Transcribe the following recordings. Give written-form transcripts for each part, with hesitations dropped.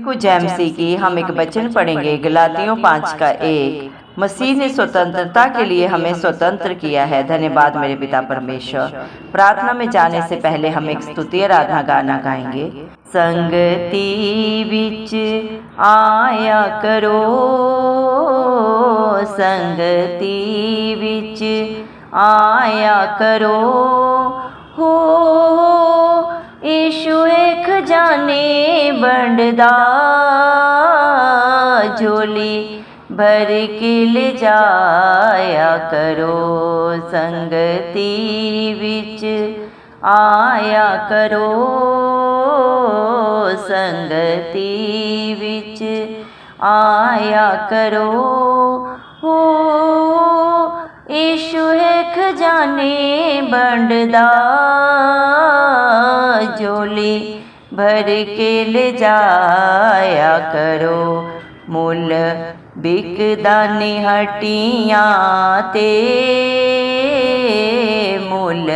को जैमसी की हम एक वचन पढ़ेंगे, गलातियों 5:1। मसीह ने स्वतंत्रता के लिए हमें स्वतंत्र किया है। धन्यवाद मेरे पिता परमेश्वर। प्रार्थना में जाने से पहले हम एक स्तुति आराधना गाना गाएंगे। संगति विच आया करो, संगति विच आया करो, हो यीशु एक जाने बंडदा, झोली भर के ले जाया करो। संगति विच आया करो, संगति विच आया करो, हो यीशु एक जाने बंडदा, झोली भर के ले जाया करो। मुल बिकदा नी हट्टियां ते, मुल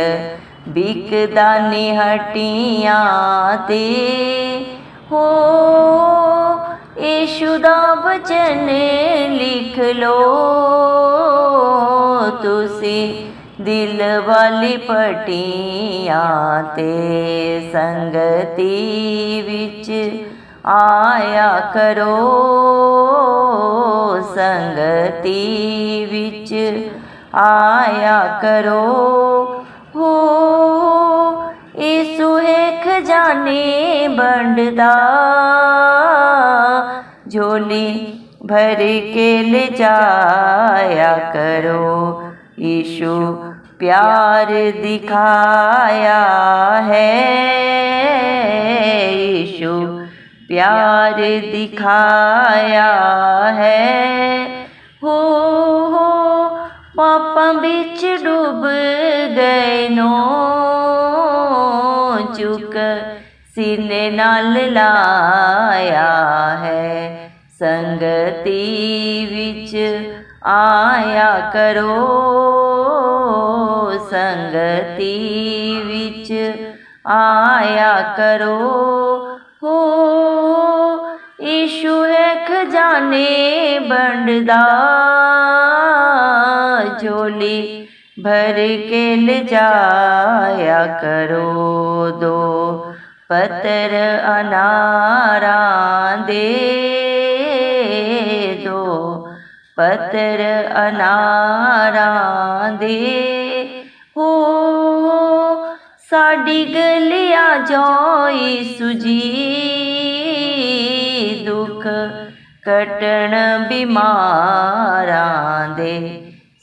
बिकदा नी हट्टियां ते, हो यीशु दा वचन लिख लो तुसी दिल वाली पट्टियां ते। संगति विच आया करो, संगति विच आया करो, हो यीशु एक जाने बंडदा, झोली भर के ले जाया करो। यीशु प्यार दिखाया है, यीशु प्यार दिखाया है, हो पापा बिच डूब गए नो, चुक सीने नाल लाया है। संगति विच आया करो, संगति विच आया करो, हो यीशु एक जाने बंडदा, झोली भर के ले जाया करो। दो पत्तर अनारां दे, दो पत्तर अनारां दे, हो साडी गलिया जोई सुजी, दुख कटण बीमारां दे।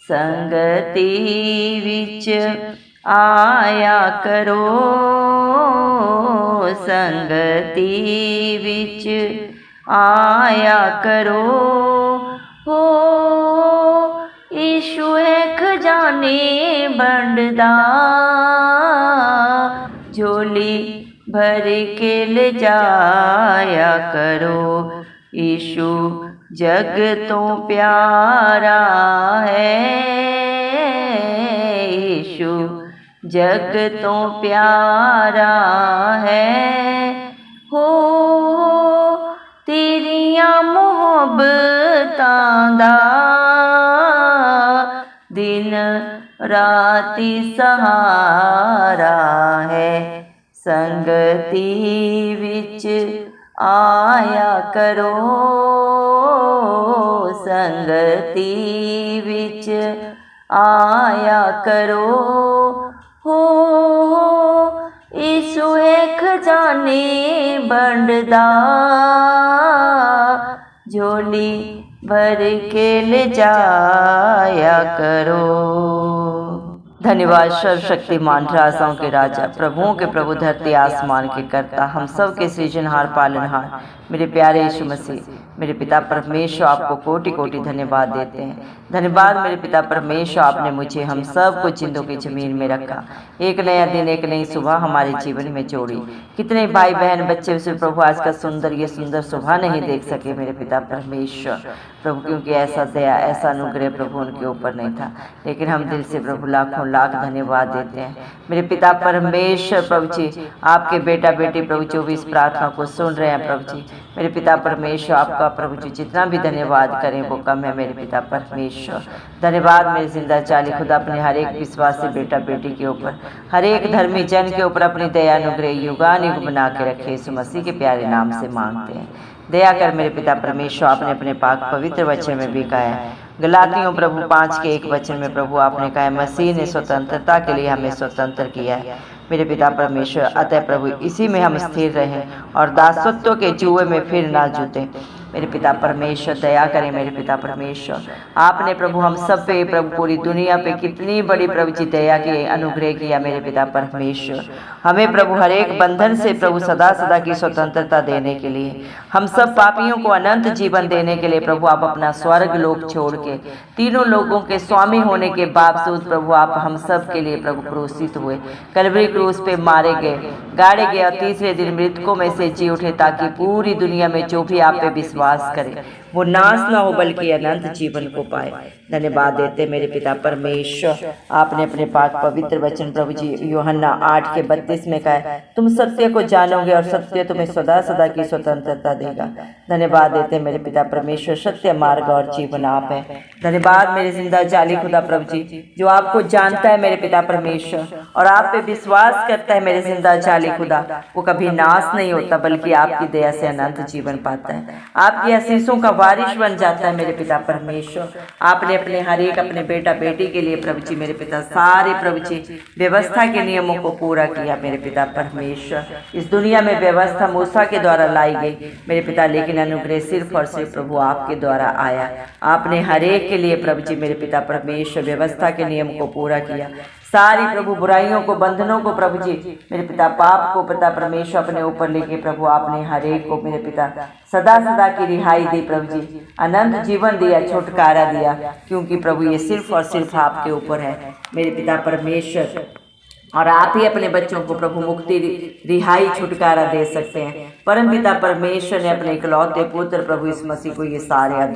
संगति विच आया करो, संगति विच आया करो, हो यीशु एक जाने बंडदा, झोली भर के ले जाया करो। यीशु जग तो प्यारा है, यीशु जग तो प्यारा है, हो तेरियां मोहब्बतां दा दिन राती सहारा है। संगति विच आया करो, संगति विच आया करो, हो यीशु एक जाने बंडदा, झोली भर के ले जाया करो। धन्यवाद सर्वशक्तिमान, राजाओं के राजा, प्रभुओं के प्रभु, धरती आसमान के कर्ता, हम सब के सृजनहार पालनहार मेरे प्यारे यीशु मसीह, मेरे पिता परमेश्वर, आपको कोटि कोटि धन्यवाद देते हैं। धन्यवाद मेरे पिता परमेश्वर, आपने मुझे हम सब को जिंदों की जमीन में रखा, एक नया दिन, एक नई सुबह हमारे जीवन में जोड़ी। कितने भाई बहन बच्चे उसे प्रभु आज का सुंदर, ये सुंदर सुबह नहीं देख सके मेरे पिता परमेश्वर प्रभु, क्योंकि ऐसा दया, ऐसा अनुग्रह प्रभु उनके ऊपर नहीं था। लेकिन हम दिल से प्रभु लाखों लाख धन्यवाद देते हैं। मेरे पिता परमेश्वर प्रभु जी, आपके बेटा बेटी प्रभु जो भी इस प्रार्थना को सुन रहे हैं प्रभु जी, मेरे पिता परमेश्वर आपका प्रभु जी जितना भी धन्यवाद करें वो कम है। मेरे पिता परमेश्वर धन्यवाद मेरे जिंदा चाली खुदा अपने हर एक विश्वासी बेटा बेटी के ऊपर, हर एक धर्मी जन के ऊपर अपनी दया अनुग्रह युगानुग बना के रखे। यीशु मसीह के प्यारे नाम से मांगते हैं, दया कर मेरे पिता परमेश्वर। आपने अपने पाक पवित्र वचन में भी कहा है, गलातियों प्रभु 5 के 1 वचन में प्रभु आपने कहा है, मसीह ने स्वतंत्रता के लिए हमें स्वतंत्र किया है मेरे पिता परमेश्वर। अतः प्रभु इसी में हम स्थिर रहें और दासत्व के जुए में फिर ना जूते। मेरे पिता परमेश्वर दया करें मेरे पिता परमेश्वर। आपने प्रभु हम सब पे प्रभु पूरी दुनिया पे कितनी बड़ी प्रभु जी दया की अनुग्रह किया मेरे पिता परमेश्वर। हमें प्रभु हर एक बंधन से प्रभु सदा सदा की स्वतंत्रता देने के लिए, हम सब पापियों को अनंत जीवन देने के लिए प्रभु आप अपना स्वर्ग लोक छोड़ के तीनों लोगों के स्वामी होने के बावजूद प्रभु आप हम सब के लिए प्रभु क्रूसित हुए, कलवरी क्रूस पे मारे गए, गाड़े गए और तीसरे दिन मृतकों में से जी उठे, ताकि पूरी दुनिया में जो भी आप पे विश्वास करे वो नाश ना हो बल्कि अनंत जीवन को पाए। धन्यवाद देते मेरे पिता परमेश्वर। आपने अपने पाक पवित्र वचन प्रभु जी यूहन्ना 8 के 32 में कहा है, तुम सत्य को जानोगे और सत्य तुम्हें सदा सदा की स्वतंत्रता देगा। धन्यवाद देते मेरे पिता परमेश्वर, सत्य मार्ग और जीवन आप है। धन्यवाद मेरे जिंदा जाली खुदा प्रभु जी जो आपको जानता है मेरे पिता परमेश्वर और आप पे विश्वास करता है मेरे जिंदा जाली खुदा, वो कभी नाश नहीं होता बल्कि आपकी दया से अनंत जीवन पाता है, आपकी आशीषों का वारिश बन जाता है मेरे पिता परमेश्वर। आपने अपने हर एक अपने बेटा बेटी के लिए प्रभु जी मेरे पिता सारे प्रभु जी व्यवस्था के नियमों को पूरा किया मेरे पिता परमेश्वर। इस दुनिया में व्यवस्था मूसा के द्वारा लाई गई मेरे पिता, लेकिन अनुग्रह सिर्फ और सिर्फ प्रभु आपके द्वारा आया। आपने हर एक के लिए प्रभु जी मेरे पिता परमेश्वर व्यवस्था के नियम को पूरा किया, सारी प्रभु बुराइयों को बंधनों को प्रभु जी मेरे पिता पाप को पिता परमेश्वर अपने ऊपर लेके प्रभु आपने हर एक को मेरे पिता सदा सदा की रिहाई दी प्रभु जी, अनंत जीवन दिया, छुटकारा दिया, क्योंकि प्रभु ये सिर्फ और सिर्फ आपके ऊपर है मेरे पिता परमेश्वर। और आप ही अपने बच्चों को प्रभु मुक्ति रिहाई छुटकारा दे सकते हैं। परम पिता परमेश्वर ने अपने इकलौते पुत्र प्रभु इस मसीह को ये सारे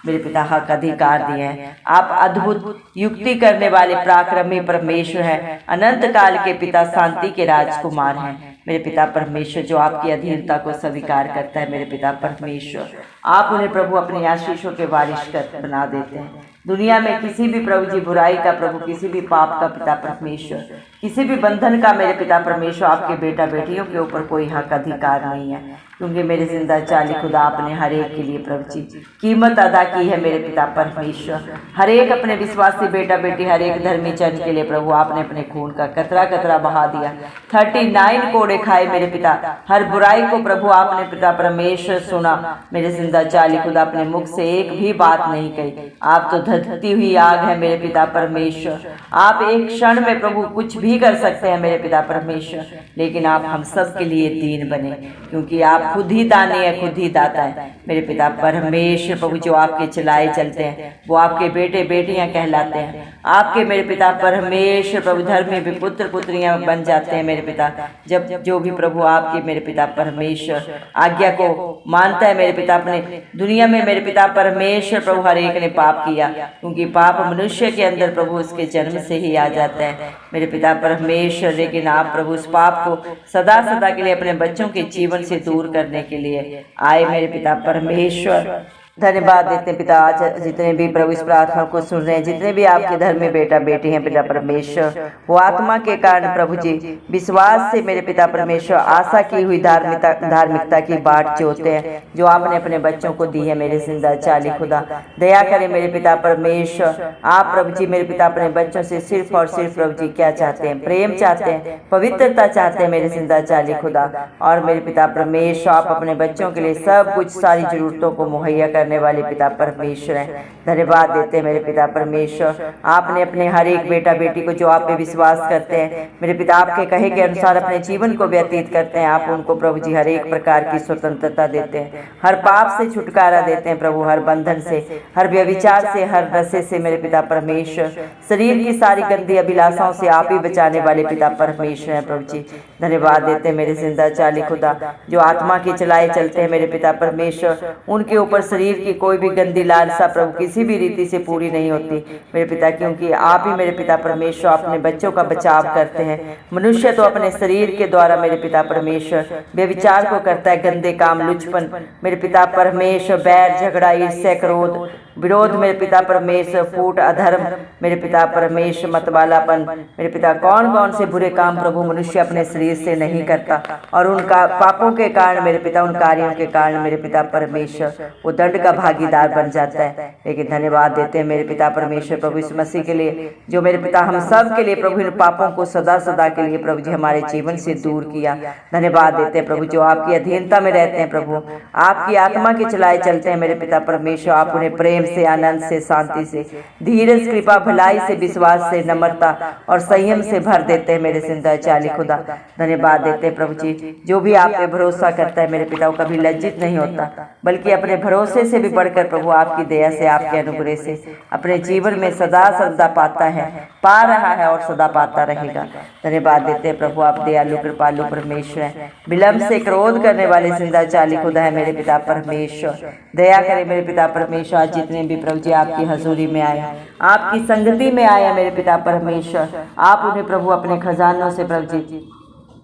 मेरे पिता हक अधिकार दिए हैं। आप अद्भुत युक्ति करने वाले पराक्रमी परमेश्वर हैं, अनंत काल के पिता, शांति के राजकुमार हैं मेरे पिता परमेश्वर, जो आपकी अधीनता को स्वीकार करता है मेरे पिता परमेश्वर। आप उन्हें प्रभु अपनी आशीषों के वारिश कर बना देते हैं। दुनिया में किसी भी प्रभु जी बुराई का प्रभु, किसी भी पाप का पिता परमेश्वर, किसी भी बंधन का मेरे पिता परमेश्वर आपके बेटा बेटियों के ऊपर कोई हक अधिकार नहीं है, क्योंकि मेरे जिंदा चाली खुदा आपने हर एक के लिए प्रभु जी कीमत अदा की है मेरे पिता परमेश्वर। हर एक अपने विश्वासी बेटा बेटी, हर एक धर्मी जन के लिए प्रभु आपने अपने खून का कतरा कतरा बहा दिया। 39 कोड़े खाए मेरे पिता, हर बुराई को प्रभु आपने पिता परमेश्वर सुना मेरे जिंदा चाली खुदा, अपने मुख से एक भी बात नहीं कही। आप तो धधकती हुई आग है मेरे पिता परमेश्वर। आप एक क्षण में प्रभु कुछ भी कर सकते हैं मेरे पिता परमेश्वर, लेकिन आप हम सब के लिए दीन बने, क्योंकि आप खुद ही दानी है, खुद ही दाता है मेरे पिता परमेश्वर। प्रभु जो आपके चलाए चलते हैं वो आपके बेटे बेटियां कहलाते हैं। आपके मेरे पिता परमेश्वर प्रभु धर्मी भी पुत्र पुत्रियां बन जाते हैं मेरे पिता, जब जो भी प्रभु आपके मेरे पिता परमेश्वर आज्ञा को मानता है मेरे पिता। अपने दुनिया में मेरे पिता परमेश्वर प्रभु हर एक ने पाप किया, क्योंकि पाप मनुष्य के अंदर प्रभु उसके जन्म से ही आ जाता है मेरे पिता परमेश्वर। लेकिन आप प्रभु उस पाप को सदा सदा के लिए अपने बच्चों के जीवन से दूर करने के लिए आए मेरे पिता परमेश्वर। धन्यवाद देते हैं पिता, आज जितने भी प्रभु इस प्रार्थना को सुन रहे हैं, जितने भी आपके धर्म में बेटा बेटी हैं पिता परमेश्वर, वो आत्मा के कारण प्रभु जी विश्वास से मेरे पिता परमेश्वर आशा की हुई धार्मिकता की बाट जोते हैं जो आपने अपने बच्चों को दी है मेरे जिंदा चाली खुदा। दया करें मेरे पिता परमेश्वर। आप प्रभु जी मेरे पिता अपने बच्चों से सिर्फ और सिर्फ प्रभु जी क्या चाहते हैं? प्रेम चाहते हैं, पवित्रता चाहते हैं मेरे जिंदा चाली खुदा। और मेरे पिता परमेश्वर आप अपने बच्चों के लिए सब कुछ सारी जरूरतों को मुहैया करने वाले पिता परमेश्वर हैं। धन्यवाद देते हैं मेरे पिता परमेश्वर। आपने अपने हर एक बेटा बेटी को जो आप पे विश्वास करते हैं मेरे पिता, आपके कहे के अनुसार अपने जीवन को व्यतीत करते हैं, आप उनको प्रभु जी हर एक प्रकार की स्वतंत्रता देते हैं, हर पाप से छुटकारा देते हैं प्रभु, हर बंधन से, हर व्यभिचार से, हर नशे से मेरे पिता परमेश्वर। शरीर की सारी गंदी अभिलाषाओं से आप ही बचाने वाले पिता परमेश्वर हैं प्रभु जी। धन्यवाद देते हैं मेरे जिंदा चाली खुदा, जो आत्मा के चलाए चलते हैं मेरे पिता परमेश्वर, उनके ऊपर शरीर शरीर की कोई भी गंदी लालसा प्रभु किसी भी रीति से पूरी नहीं होती मेरे पिता, क्योंकि आप ही मेरे पिता परमेश्वर अपने बच्चों का बचाव करते हैं। मनुष्य तो अपने शरीर के द्वारा मेरे पिता परमेश्वर व्यभिचार को करता है, गंदे काम, लुचपन मेरे पिता परमेश्वर, बैर, झगड़ा, ईर्ष्या, क्रोध, विरोध मेरे पिता परमेश्वर, फूट, अधर्म मेरे पिता परमेश्वर, मतवालापन मेरे पिता, कौन कौन से बुरे काम प्रभु मनुष्य अपने शरीर से नहीं करता, और उनका पापों के कारण मेरे पिता, उन कार्यों के कारण मेरे पिता परमेश्वर वो दंड का भागीदार बन जाता है। लेकिन धन्यवाद देते हैं मेरे पिता परमेश्वर प्रभु इस मसीह के लिए, जो मेरे पिता हम सब के लिए प्रभु इन पापों को सदा सदा के लिए प्रभु जी हमारे जीवन से दूर किया। धन्यवाद देते हैं प्रभु जो आपकी अधीनता में रहते हैं प्रभु, आपकी आत्मा के चलाए चलते हैं मेरे पिता परमेश्वर। आप उन्हें प्रेम से, आनंद से, शांति से, धीरज, कृपा, भलाई से, विश्वास से, नम्रता और संयम से भर देते हैं मेरे जिंदा चाली खुदा। धन्यवाद देते हैं प्रभु जी, जो भी आप पे भरोसा करता है मेरे पिता, वो कभी लज्जित नहीं होता, बल्कि अपने भरोसे से भी बढ़कर प्रभु आपकी दया से, आपके अनुग्रह से अपने जीवन में सदा सदा पाता है, पा रहा है और सदा पाता रहेगा। धन्यवाद देते हैं प्रभु, आप दयालु कृपालु परमेश्वर हैं, विलंब से क्रोध करने वाले जिंदा चाली खुदा है मेरे पिता परमेश्वर। दया करें मेरे पिता परमेश्वर, आज जितने भी प्रभु जी आपकी हजूरी में आए, आपकी संगति में आए मेरे पिता परमेश्वर, आप उन्हें प्रभु अपने खजानों से प्रभु जी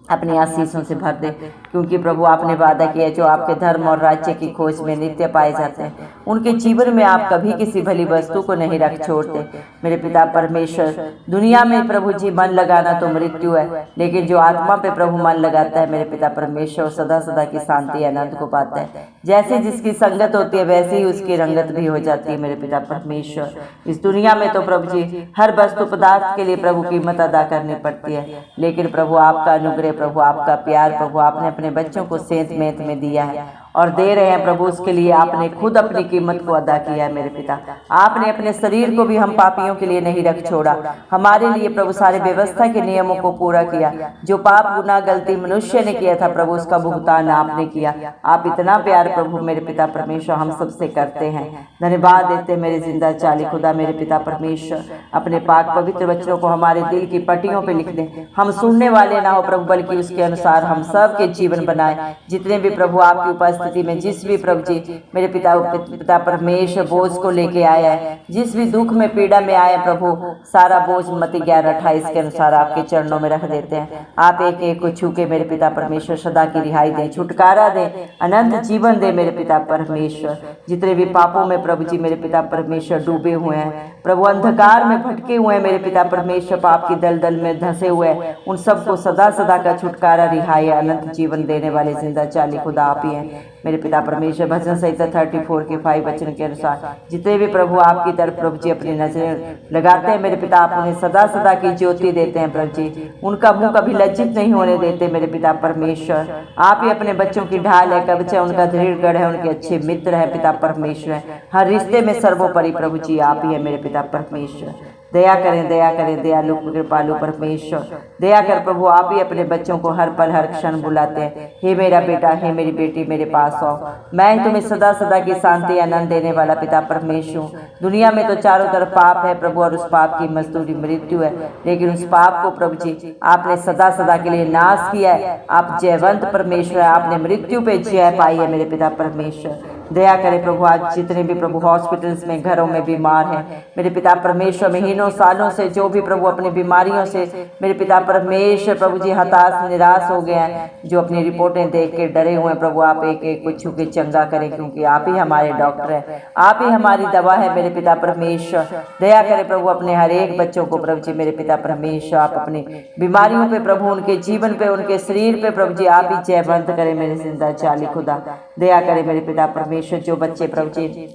अपनी आशीषों से भर दे, क्योंकि प्रभु आपने वादा किया जो आपके धर्म और राज्य की खोज में नित्य पाए जाते हैं, उनके जीवन में आप कभी किसी भली वस्तु को नहीं रख छोड़ते मेरे पिता परमेश्वर। दुनिया में प्रभु जी मन लगाना तो मृत्यु है, लेकिन जो आत्मा पे प्रभु मन लगाता है मेरे पिता परमेश्वर सदा सदा की शांति आनंद को पाता है। जैसे जिसकी संगत होती है वैसे ही उसकी रंगत भी हो जाती है मेरे पिता परमेश्वर। इस दुनिया में तो प्रभु जी हर वस्तु पदार्थ के लिए प्रभु कीमत अदा करनी पड़ती है, लेकिन प्रभु आपका अनुग्रह, प्रभु आपका प्यार, प्रभु आपने अपने बच्चों को सेंत मेंत में दिया है और दे रहे हैं प्रभु, उसके लिए आपने खुद अपनी कीमत को अदा किया है मेरे पिता। आपने अपने शरीर को भी हम पापियों के लिए नहीं रख छोड़ा, हमारे लिए प्रभु सारे व्यवस्था के नियमों को पूरा किया। जो पाप, गुनाह, गलती मनुष्य ने किया था प्रभु, उसका भुगतान आपने किया। आप इतना प्यार प्रभु मेरे पिता परमेश्वर हम सबसे करते हैं। धन्यवाद देते मेरे जिंदा चाली खुदा मेरे पिता परमेश्वर, अपने पाक पवित्र वचनों को हमारे दिल की पट्टियों पे लिख दें, हम सुनने वाले ना हो प्रभु, बल्कि उसके अनुसार हम सब के जीवन बनाए। जितने भी प्रभु आपकी उपस्थिति में, जिस भी प्रभु जी मेरे पिता परमेश्वर बोझ को लेके आया है, जिस भी दुख में पीड़ा में आया प्रभु, सारा बोझ मत्ती 11:28 के अनुसार आपके चरणों में रख देते हैं। आप एक एक को छू के मेरे पिता परमेश्वर सदा की रिहाई दें, छुटकारा दें, अनंत जीवन दे मेरे पिता परमेश्वर। जितने भी पापों में प्रभु जी मेरे पिता परमेश्वर डूबे हुए हैं प्रभु, अंधकार में भटके हुए हैं मेरे पिता परमेश्वर, पाप की दलदल में धंसे हुए हैं, उन सबको सदा सदा का छुटकारा, रिहाई, अनंत जीवन देने वाले जिंदा चाली खुदा आप ही हैं मेरे पिता परमेश्वर। भजन संहिता 34 के 5 वचन के अनुसार जितने भी प्रभु आपकी तरफ प्रभु जी अपनी नजरें लगाते हैं मेरे पिता, आप उन्हें सदा सदा की ज्योति देते हैं प्रभु जी, उनका मुंह कभी लज्जित नहीं होने देते मेरे पिता परमेश्वर। आप ही अपने बच्चों की ढाल है, कवच है, उनका दृढ़ गढ़ है, उनके अच्छे मित्र है पिता परमेश्वर। हर रिश्ते में सर्वोपरि प्रभु जी आप ही है मेरे पिता परमेश्वर। दया करें, दया करें दयालु कृपालु परमेश्वर, दया कर प्रभु। आप ही अपने बच्चों को हर पल हर क्षण बुलाते हैं, हे मेरा बेटा, हे मेरी बेटी, मेरे पास आओ, मैं तुम्हें सदा सदा की शांति आनंद देने वाला पिता परमेश्वर। दुनिया में तो चारों तरफ पाप है प्रभु, और उस पाप की मजदूरी मृत्यु है, लेकिन उस पाप को प्रभु जी आपने सदा सदा के लिए नाश किया है। आप जयवंत परमेश्वर है, आपने मृत्यु पे जय पाई है मेरे पिता परमेश्वर। दया करें प्रभु, आज जितने भी प्रभु हॉस्पिटल्स में, घरों में बीमार हैं मेरे पिता परमेश्वर, महीनों सालों से जो भी प्रभु अपनी बीमारियों से मेरे पिता परमेश्वर प्रभु जी हताश निराश हो गए हैं, जो अपनी रिपोर्टें देख के डरे हुए हैं प्रभु, आप एक एक को छू के चंगा करें, क्योंकि आप ही हमारे डॉक्टर हैं, आप ही हमारी दवा है मेरे पिता परमेश्वर। दया करें प्रभु अपने हर एक बच्चों को प्रभु जी मेरे पिता परमेश्वर, आप अपनी बीमारियों पे प्रभु, उनके जीवन पे, उनके शरीर पे प्रभु जी आप ही जयवंत करें मेरे जिंदा चाली खुदा। दया करें मेरे पिता परमेश्वर, जो बच्चे प्रभु जी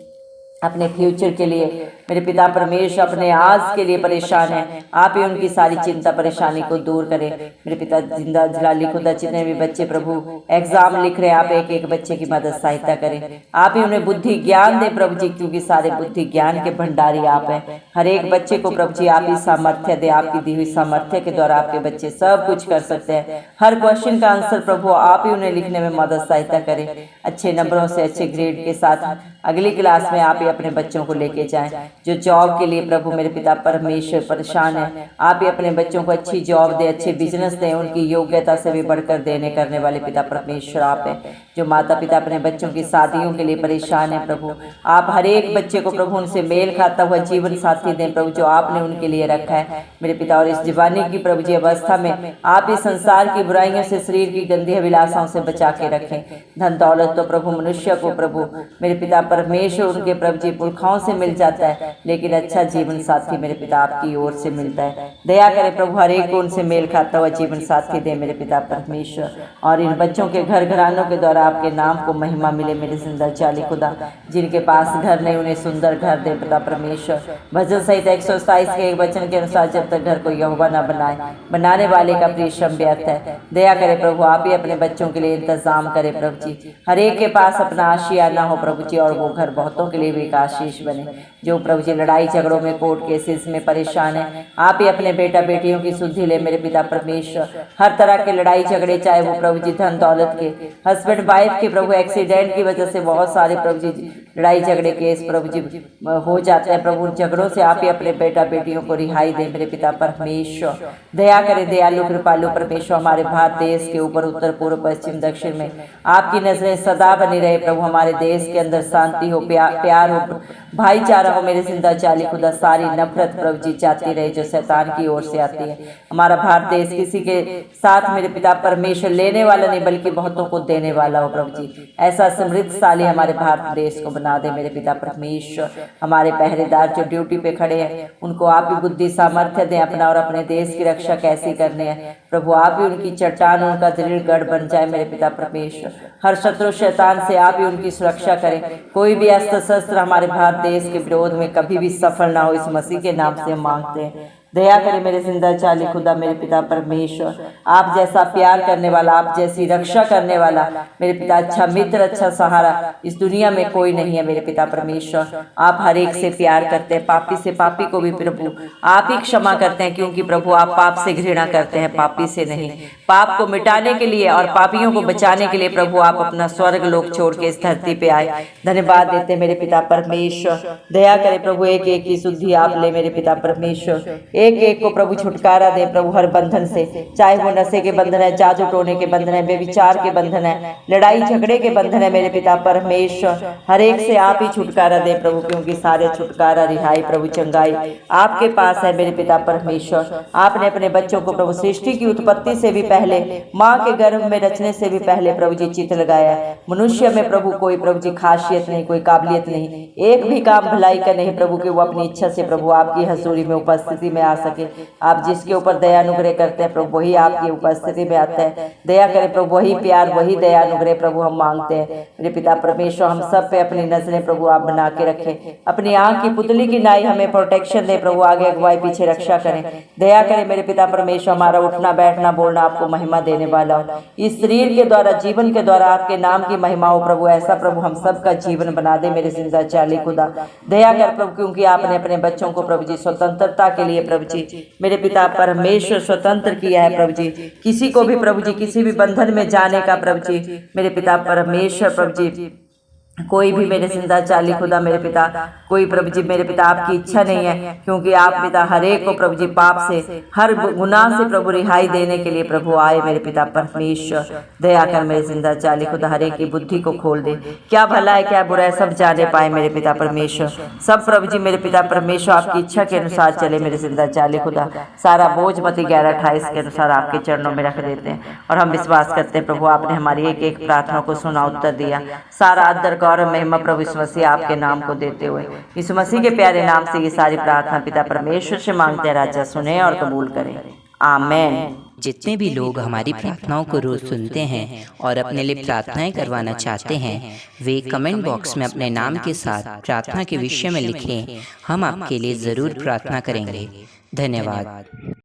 अपने फ्यूचर के लिए मेरे पिता परमेश्वर, अपने आज के लिए परेशान हैं, आप ही उनकी सारी चिंता परेशानी को दूर करें मेरे पिता जिंदा जलाली खुदा। जितने भी बच्चे प्रभु एग्जाम लिख रहे हैं, आप एक एक बच्चे की मदद सहायता करें, आप ही उन्हें बुद्धि ज्ञान दे प्रभु जी, क्योंकि सारे बुद्धि ज्ञान के भंडारी आप हैं। हर एक बच्चे को प्रभु जी आप ही सामर्थ्य दे, आपकी दी हुई सामर्थ्य के द्वारा आपके बच्चे सब कुछ कर सकते हैं। हर क्वेश्चन का आंसर प्रभु आप ही उन्हें लिखने में मदद सहायता करें, अच्छे नंबरों से, अच्छे ग्रेड के साथ अगली क्लास में आप ही अपने बच्चों को लेके जाएं। जो जॉब के लिए प्रभु मेरे पिता परमेश्वर परेशान है, आप ही अपने बच्चों को अच्छी जॉब दे, अच्छे बिजनेस दें, उनकी योग्यता से भी बढ़कर देने करने वाले पिता परमेश्वर आप हैं। जो माता पिता अपने बच्चों की शादियों के लिए परेशान है प्रभु, आप हर एक बच्चे को प्रभु उनसे मेल खाता हुआ जीवन साथी दें प्रभु, जो आपने उनके लिए रखा है मेरे पिता। और इस जवानी की प्रभु जी अवस्था में आप इस संसार की बुराइयों से, शरीर की गंदी अभिलाषाओं से बचा के रखें। धन दौलत तो प्रभु मनुष्य को प्रभु मेरे पिता परमेश्वर उनके प्रभु जी पुरखाओं से मिल जाता है, लेकिन अच्छा जीवन साथी मेरे पिता आपकी ओर से मिलता है। दया करें प्रभु, हर एक को उनसे मेल खाता हुआ जीवन साथी दे मेरे पिता परमेश्वर। और इन बच्चों के घर घरानों के द्वारा आपके नाम को महिमा मिले मेरे जिंदा चाली खुदा। जिनके पास घर नहीं उन्हें सुंदर घर दे पिता परमेश्वर। भजन सहित 127 के एक वचन के अनुसार जब तक घर को यहोवा न बनाए, बनाने वाले का प्रिय श्रम व्यर्थ है। दया करे प्रभु, आप ही अपने बच्चों के लिए इंतजाम करें प्रभु जी। हर एक के पास अपना आशिया ना हो प्रभु जी, और वो घर बहुतों के लिए भी एक आशीष बने। जो प्रभु जी लड़ाई झगड़ों में, कोर्ट केसेस में परेशान है, आप ही अपने बेटा बेटियों की सुधि ले मेरे पिता परमेश्वर। हर तरह के लड़ाई झगड़े, चाहे वो प्रभु जी धन दौलत के, हस्बैंड वाइफ के प्रभु एक्सीडेंट की वजह से बहुत सारे प्रभु जी लड़ाई झगड़े केस प्रभु जी हो जाते हैं प्रभु। उन झगड़ों से आप ही अपने बेटा बेटियों को रिहाई दे मेरे पिता परमेश्वर। दया करे दयालु कृपालु परमेश्वर। हमारे भारत देश के ऊपर, उत्तर पूर्व पश्चिम दक्षिण में आपकी नजरें सदा बनी रहे प्रभु। हमारे देश के अंदर शांति हो, प्यार हो, भाईचारा हो मेरे जिंदा चाली खुदा। सारी नफरत प्रभु जी जाती रहे जो शैतान की ओर से आती है। हमारा भारत देश किसी के साथ मेरे पिता परमेश्वर लेने वाला नहीं, बल्कि बहुतों को देने वाला हो प्रभु जी। ऐसा समृद्धशाली हमारे भारत देश को बना दे मेरे पिता परमेश्वर। हमारे पहरेदार जो ड्यूटी पे खड़े हैं, उनको आप ही बुद्धि सामर्थ्य दें अपना, और अपने देश की रक्षा कैसी करनी है प्रभु। आप ही उनकी चट्टान, उनका दृढ़ गढ़ बन जाए मेरे पिता परमेश्वर। हर शत्रु शैतान से आप ही उनकी सुरक्षा करें। कोई भी अस्त्र शस्त्र हमारे भारत देश के विरोध में कभी भी सफल ना हो, इस मसीह के नाम से हम मांगते हैं। दया करें मेरे जिंदा चाली खुदा मेरे पिता परमेश्वर। आप जैसा प्यार करने वाला, आप जैसी रक्षा करने वाला मेरे पिता, अच्छा मित्र, अच्छा सहारा इस दुनिया में कोई नहीं है मेरे पिता परमेश्वर। आप हर एक से प्यार करते हैं, पापी से पापी को भी प्रभु आप ही क्षमा करते हैं, क्योंकि प्रभु आप पाप से घृणा करते हैं, पापी से नहीं। पाप को मिटाने के लिए और पापियों को बचाने के लिए प्रभु आप अपना स्वर्ग लोक छोड़ के इस धरती पे आए। धन्यवाद देते मेरे पिता परमेश्वर। दया करे प्रभु, एक एक की शुद्धि आप ले मेरे पिता परमेश्वर। एक एक को प्रभु छुटकारा दे प्रभु हर बंधन से, चाहे वो नशे के बंधन है, जादू टोने के बंधन है, बेविचार के बंधन है, लड़ाई झगड़े के बंधन है मेरे पिता परमेश्वर। हर एक से आप ही छुटकारा दे प्रभु, क्योंकि सारे छुटकारा, रिहाई प्रभु, चंगाई आपके पास है मेरे पिता परमेश्वर। आपने अपने बच्चों को प्रभु सृष्टि की उत्पत्ति से भी पहले, माँ के गर्भ में रचने से भी पहले प्रभु जी चित लगाया। मनुष्य में प्रभु कोई प्रभु जी खासियत नहीं, कोई काबिलियत नहीं, एक भी काम भलाई का नहीं प्रभु, कि वो अपनी इच्छा से प्रभु आपकी हजूरी में उपस्थिति में आ सके। आप जिसके ऊपर दया अनुग्रह करते हैं प्रभु, वही आपकी उपस्थिति में आता है। दया करें प्रभु, वही प्यार, वही दया अनुग्रह प्रभु हम मांगते हैं मेरे पिता परमेश्वर। हम सब पे अपनी नजरें प्रभु आप बना के रखें, अपनी आंख की पुतली की नाई हमें प्रोटेक्शन दे प्रभु, आगे अगुवाई पीछे रक्षा करें। दया करें मेरे पिता परमेश्वर, हमारा उठना बैठना बोलना आपको महिमा देने वाला हो। इस शरीर के द्वारा, जीवन के द्वारा आपके नाम की महिमा हो प्रभु। ऐसा प्रभु हम सबका जीवन बना दे मेरे जिंदा चाली खुदा। दया कर प्रभु, क्योंकि आपने अपने बच्चों को प्रभु जी स्वतंत्रता के लिए प्रभु जी मेरे पिता परमेश्वर स्वतंत्र किया है प्रभु जी। किसी को भी प्रभु जी किसी भी बंधन में जाने का प्रभु जी मेरे पिता परमेश्वर प्रभु जी कोई भी मेरे जिंदा चाली खुदा मेरे पिता, कोई प्रभु जी मेरे पिता आपकी इच्छा नहीं है, क्योंकि आप पिता हर एक को प्रभु जी पाप से, हर गुनाह से प्रभु रिहाई देने के लिए प्रभु आए मेरे पिता परमेश्वर। दया कर मेरे जिंदा चाली खुदा, हर एक की बुद्धि को खोल दे, क्या भला है क्या बुरा है सब जाने पाए मेरे पिता परमेश्वर। सब प्रभु जी मेरे पिता परमेश्वर आपकी इच्छा के अनुसार चले मेरे जिंदा चाली खुदा। सारा बोझ मती 11:28 के अनुसार आपके चरणों में रख देते हैं, और हम विश्वास करते हैं प्रभु आपने हमारी एक एक प्रार्थना को सुना, उत्तर दिया। सारा आदर और महिमा प्रभु यीशु मसीह आपके नाम को देते हुए, यीशु मसीह के प्यारे नाम से ये सारी प्रार्थना पिता परमेश्वर से मांगते हैं, राजा सुने और कबूल करें, आमेन। जितने भी लोग हमारी प्रार्थनाओं को रोज सुनते हैं और अपने लिए प्रार्थनाएं करवाना चाहते हैं, वे कमेंट बॉक्स में अपने नाम के साथ प्रार्थना के विषय में लिखें। हम आपके लिए ज़रूर प्रार्थना करेंगे। धन्यवाद।